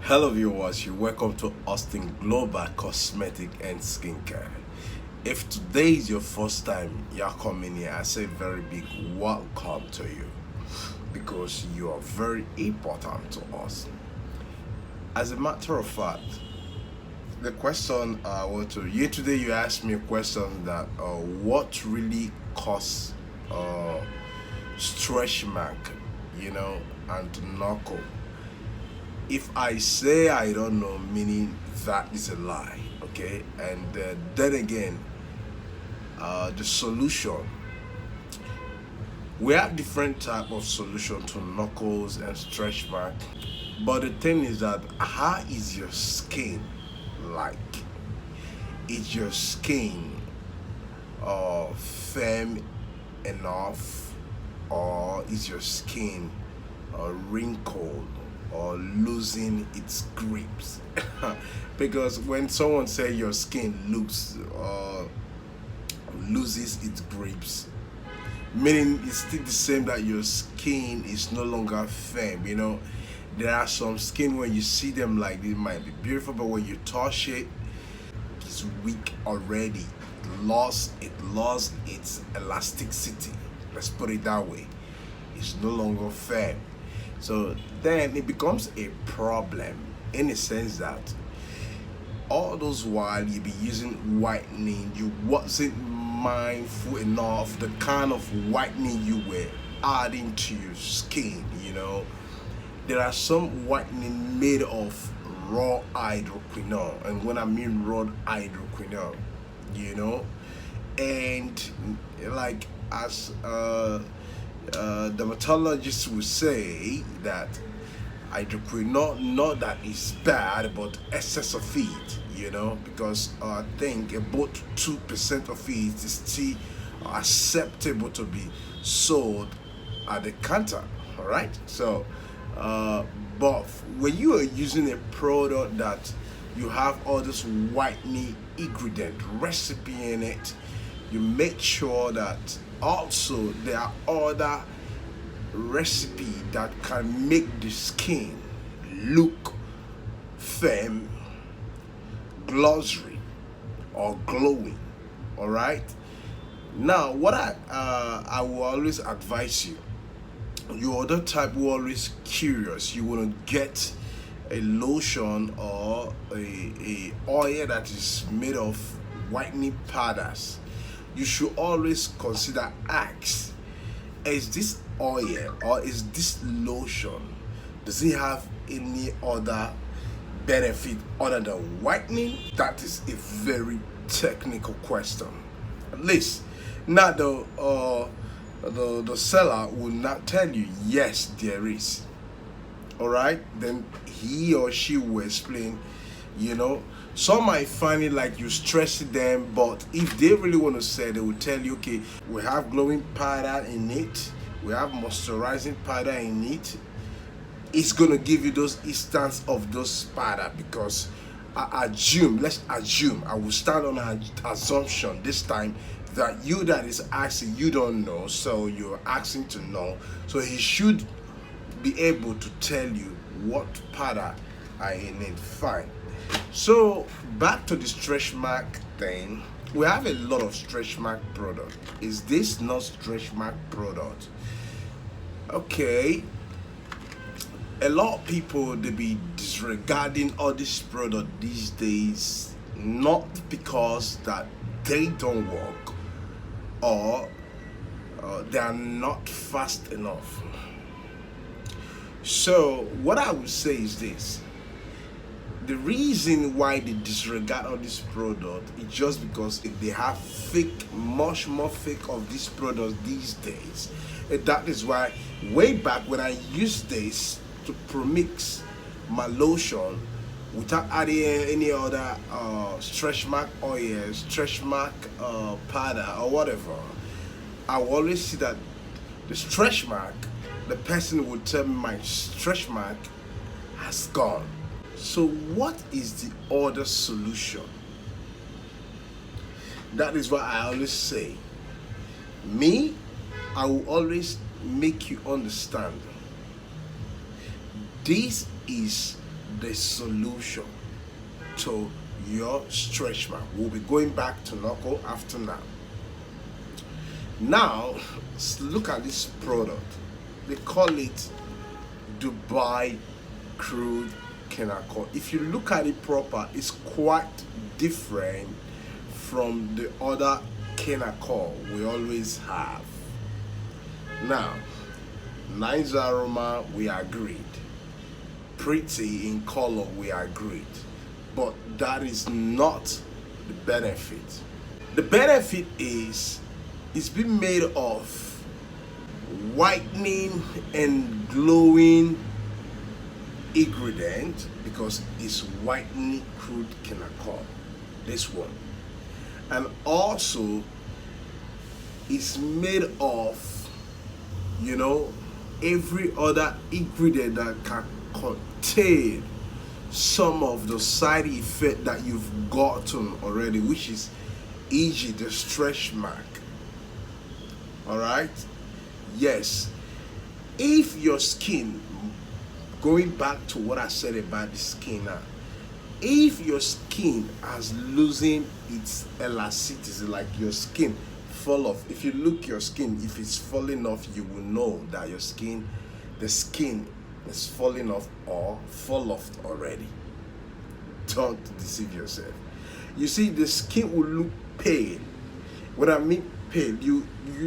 Hello viewers, you're welcome to Austin Global Cosmetic and Skincare. If today is your first time you're coming here, I say very big welcome to you because you are very important to us. As a matter of fact, the question I want to you today, you asked me a question that what really causes stretch mark, and knuckle. If I say I don't know, meaning that is a lie, okay? And then again, the solution. We have different type of solution to knuckles and stretch mark, but the thing is that how is your skin like? Is your skin firm enough, or is your skin wrinkled or losing its grips? Because when someone say your skin loses its grips, meaning it's still the same, that your skin is no longer firm. There are some skin when you see them like it might be beautiful, but when you touch it, it's weak already. It lost its elasticity. Let's put it that way. It's no longer firm. So then it becomes a problem in the sense that all those while you be using whitening, you wasn't mindful enough the kind of whitening you were adding to your skin. There are some whitening made of raw hydroquinone, and when I mean raw hydroquinone, and like as dermatologists will say that hydroquinone, not that it's bad, but excess of it, because I think about 2% of it is still acceptable to be sold at the counter. All right, so but when you are using a product that you have all this whitening ingredient recipe in it, you make sure that also there are other recipe that can make the skin look firm, glossy, or glowing. All right, now what I will always advise you, you're the type who always curious, you want to get a lotion or a oil that is made of whitening powders, you should always consider, ask, is this oil or is this lotion, does it have any other benefit other than whitening? That is a very technical question. At least now the seller will not tell you yes there is. All right, then he or she will explain. Some might find it like you stress them, but if they really want to say, they will tell you, okay, we have glowing powder in it, we have moisturizing powder in it. It's gonna give you those instance of those powder, because let's assume, I will stand on an assumption this time that you that is asking, you don't know, so you're asking to know, so he should be able to tell you what powder are in it. Fine. So back to the stretch mark thing, we have a lot of stretch mark product. Is this not stretch mark product? Okay, a lot of people, they be disregarding all this product these days, not because that they don't work or they are not fast enough. So what I would say is this: the reason why they disregard all this product is just because if they have much more fake of this product these days. And that is why way back when I used this to premix my lotion without adding any other stretch mark oil, stretch mark powder or whatever, I will always see that the stretch mark, the person would tell me my stretch mark has gone. So what is the other solution? That is why I always say, I will always make you understand, this is the solution to your stretch mark. We'll be going back to knuckle after now. Now, look at this product. They call it Dubai Crude Kenacol. If you look at it proper, it's quite different from the other Kenacol we always have. Now, nice aroma, we agreed. Pretty in color, we agreed. But that is not the benefit. The benefit is it's been made of whitening and glowing ingredient, because it's whitening crude Kenacol, this one. And also it's made of, you know, every other ingredient that can contain some of the side effect that you've gotten already, which is e.g. the stretch mark. All right, yes, if your skin, going back to what I said about the skin now, if your skin has losing its elasticity, like your skin fall off, if you look your skin, if it's falling off, you will know that your skin, the skin is falling off or fall off already. Don't deceive yourself. You see, the skin will look pale. When I mean pale,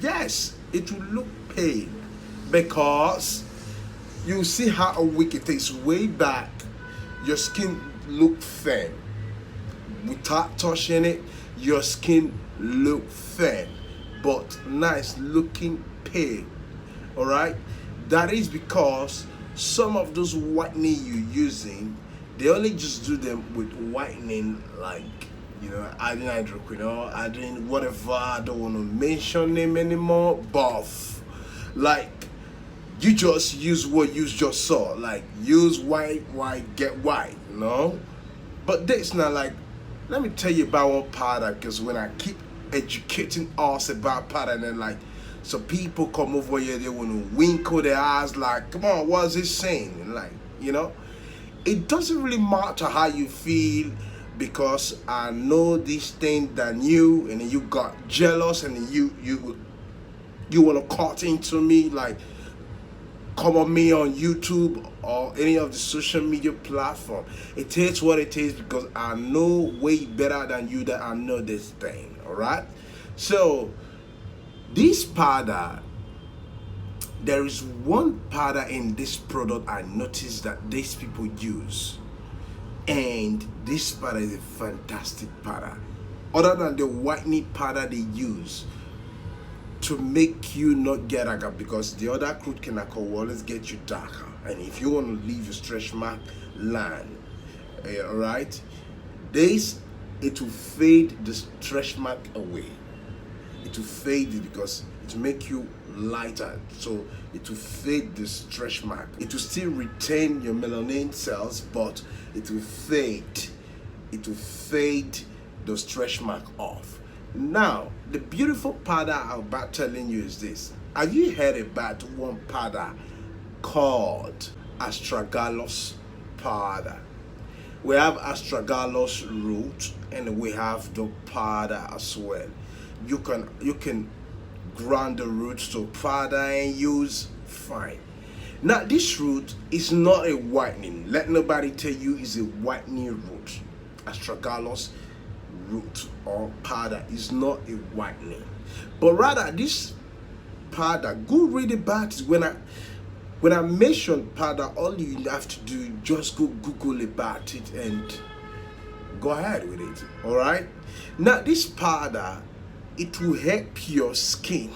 yes, it will look pale, because you see how weak it is. Way back, your skin look thin. Without touching it, your skin look thin, but nice looking pale. All right, that is because some of those whitening you're using, they only just do them with whitening, like, you know, adding hydroquinone, adding whatever, I don't want to mention name anymore, buff. Like, you just use what you just saw, like, use white, get white, you know? But that's not like, let me tell you about one powder, because when I keep educating us about powder, and then like, so people come over here, they want to winkle their eyes like, come on, what's this saying? And like, you know, it doesn't really matter how you feel, because I know this thing than you, and then you got jealous, and you want to cut into me, like, come on me on YouTube or any of the social media platform. It is what it is, because I know way better than you that I know this thing. All right, so this powder, there is one powder in this product I noticed that these people use, and this powder is a fantastic powder. Other than the whitening powder they use to make you not get darker, because the other crude Kenacol will always get you darker, and if you want to leave your stretch mark line, all right, this, it will fade the stretch mark away. It will fade it, because it will make you lighter, so it will fade the stretch mark. It will still retain your melanin cells, but it will fade the stretch mark off. Now, the beautiful powder I'm about telling you is this. Have you heard about one powder called astragalus powder? We have astragalus root, and we have the powder as well. You can grind the root to powder and use, fine. Now, this root is not a whitening. Let nobody tell you it's a whitening root. Astragalus root or powder is not a whitening, but rather this powder, go read about it. When I mention powder, all you have to do, just go Google about it and go ahead with it. All right, now this powder, it will help your skin.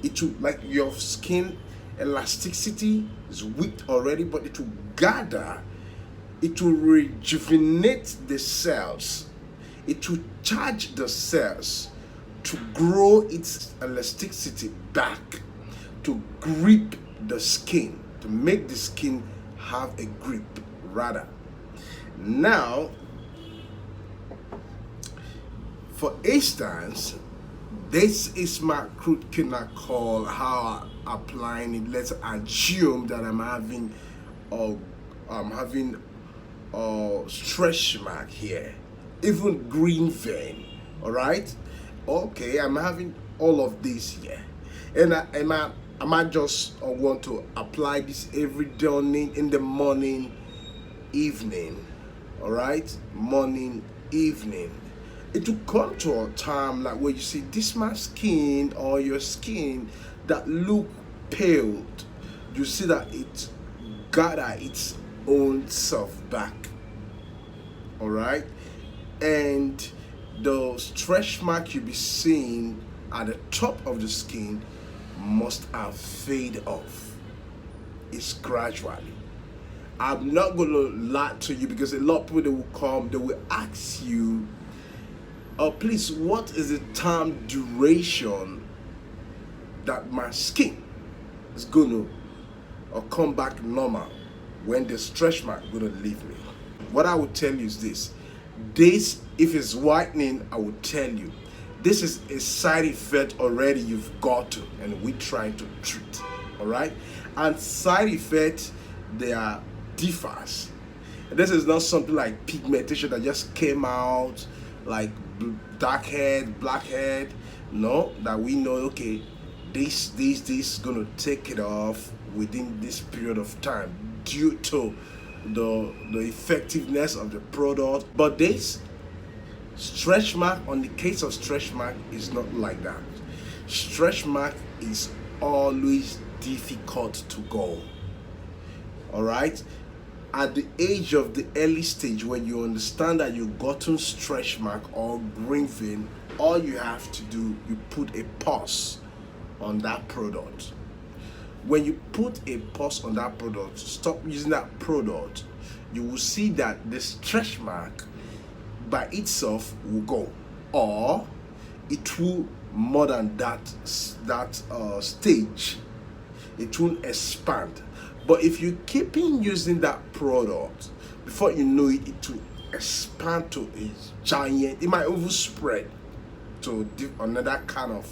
It will, like, your skin elasticity is weak already, but it will gather, it will rejuvenate the cells, it will charge the cells to grow its elasticity back, to grip the skin, to make the skin have a grip rather. Now, for instance, this is my crude Kenacol, how I'm applying it. Let's assume that I'm having a I'm having stretch mark here, even green vein. All right, okay, I'm having all of this here, and I might just want to apply this every day in the morning, evening. All right, morning, evening. It will come to a time like where you see this my skin or your skin that look pale. You see that it gather its own self back. All right, and the stretch mark you be seeing at the top of the skin must have fade off. It's gradually. I'm not gonna lie to you, because a lot of people, they will come, they will ask you, please, what is the time duration that my skin is gonna come back normal when the stretch mark gonna leave me? What I would tell you is this: if it's whitening, I would tell you this is a side effect already you've got to, and we're trying to treat. All right, and side effects, they are differs. This is not something like pigmentation that just came out, like dark head, black head. No, that we know, okay, this is gonna take it off within this period of time due to the effectiveness of the product. But this stretch mark, on the case of stretch mark, is not like that. Stretch mark is always difficult to go. All right, at the age of the early stage, when you understand that you've gotten stretch mark or green vein, all you have to do, you put a pause on that product. When you put a pause on that product, stop using that product, you will see that the stretch mark by itself will go, or it will more than that stage, it will expand. But if you keep in using that product, before you know it, it will expand to a giant. It might even spread to another kind of,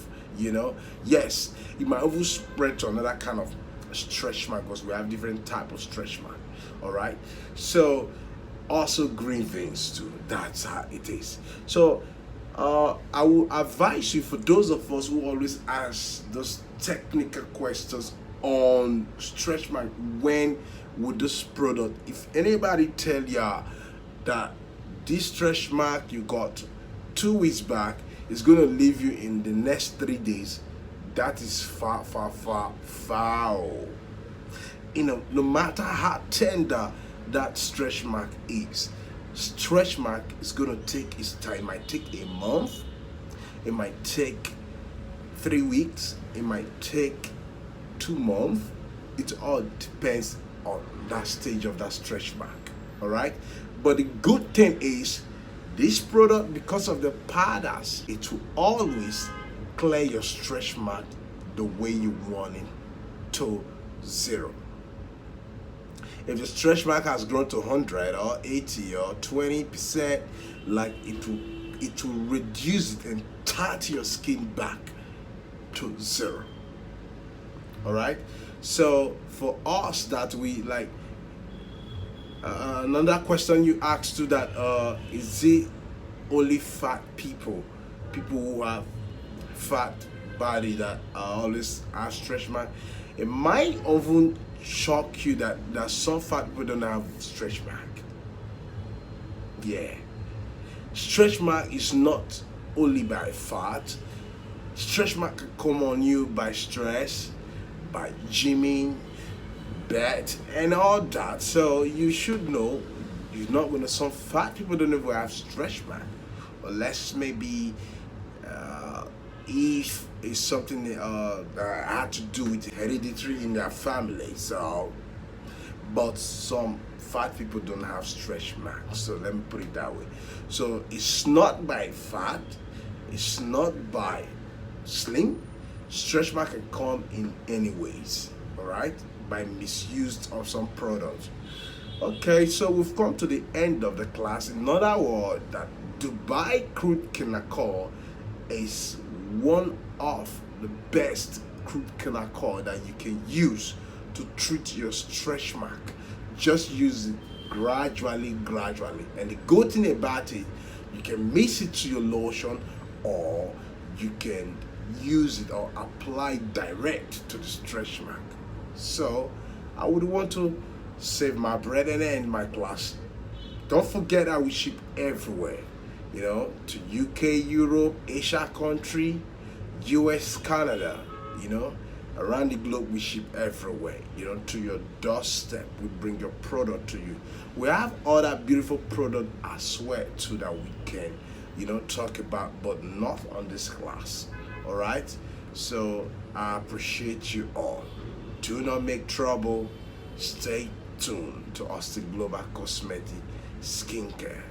yes, it might even spread to another kind of stretch mark, because we have different type of stretch mark. All right, so also green veins too. That's how it is. So I will advise you, for those of us who always ask those technical questions on stretch mark, when would this product, if anybody tell ya that this stretch mark you got 2 weeks back is going to leave you in the next 3 days, that is far foul. No matter how tender that stretch mark is, stretch mark is going to take its time. It might take a month, it might take 3 weeks, it might take 2 months. It all depends on that stage of that stretch mark. All right, but the good thing is, this product, because of the powders, it will always clear your stretch mark the way you want it, to 0. If the stretch mark has grown to 100 or 80 or 20%, like, it will reduce it and tighten your skin back to 0. All right, so for us that we like, another question you asked too, that is it only fat people who have fat body that always have stretch mark? It might even shock you that some fat people don't have stretch mark. Yeah, stretch mark is not only by fat. Stretch mark can come on you by stress, by gymming, bed, and all that. So you should know you're not gonna. Some fat people don't even have stretch mark, unless maybe if it's something that had to do with hereditary in their family. So, but some fat people don't have stretch marks. So let me put it that way. So it's not by fat, it's not by slim. Stretch mark can come in any ways, all right, by misuse of some products. Okay, so we've come to the end of the class. In other words, that Dubai crude kinacol is one of the best crude kinacol that you can use to treat your stretch mark. just use it gradually. And the good thing about it, you can mix it to your lotion, or you can use it or apply direct to the stretch mark. So I would want to save my bread and end my class. Don't forget that we ship everywhere, to UK, Europe, Asia country, US, Canada, around the globe. We ship everywhere, to your doorstep. We bring your product to you. We have other beautiful product as well too that we can, talk about, but not on this class. All right. So I appreciate you all. Do not make trouble. Stay tuned to Austin Global Cosmetic Skincare.